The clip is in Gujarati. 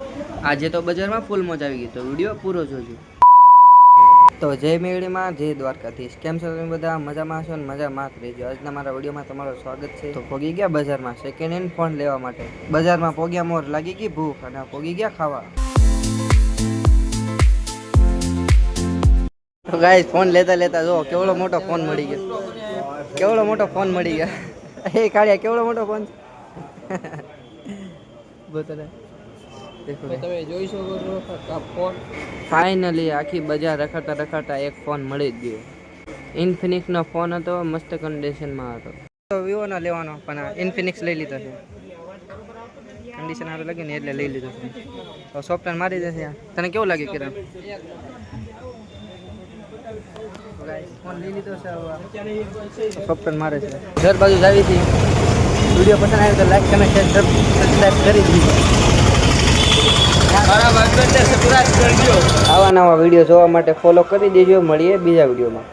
આજે તો બજારમાં ફૂલ મોજ આવી ગઈ, તો વિડીયો પૂરો જોજો. તો જય મેળીમાં જય દ્વારકાધીશ. કેમ છો તમે બધા? મજામાં છો ને? મજામાં જ રહેજો. આજના મારા વિડીયોમાં તમારું સ્વાગત છે. તો પોગી ગયા બજારમાં સેકન્ડ હેન્ડ ફોન લેવા માટે. બજારમાં પોગ્યા મોર લાગી ગઈ ભૂખ અને પોગી ગયા ખાવા. તો ગાઈસ ફોન લેતા લેતા જો કેવડો મોટો ફોન મળી ગયો. કેવડો મોટો ફોન મળી ગયો. એ કાળિયા કેવડો મોટો ફોન. બોતલે તમે જોઈ શકો છો આ ફોન. ફાઇનલી આખી બજાર રખડતા રખડતા એક ફોન મળી જ ગયો. ઇન્ફિનિક્સનો ફોન હતો, મસ્ત કન્ડિશનમાં હતો. તો વિવોનો લેવાનો પણ ઇન્ફિનિક્સ લઈ લીધો છે. કન્ડિશન સારું લાગે ને એટલે લઈ લીધો છે. તો સોફ્ટવેર મારી દેશે. તને કેવું લાગ્યું કિરણ? ફોન લઈ લીધો છે, સોફ્ટવેર મારે છે. ઘર બાજુ જ આવી હતી. વિડીયો પસંદ આવ્યો તો લાઈક કમેન્ટ શેર સબસ્ક્રાઈબ કરી દીધો. આવા નવા વિડીયો જોવા માટે ફોલો કરી દેજો. મળીએ બીજા વિડીયોમાં.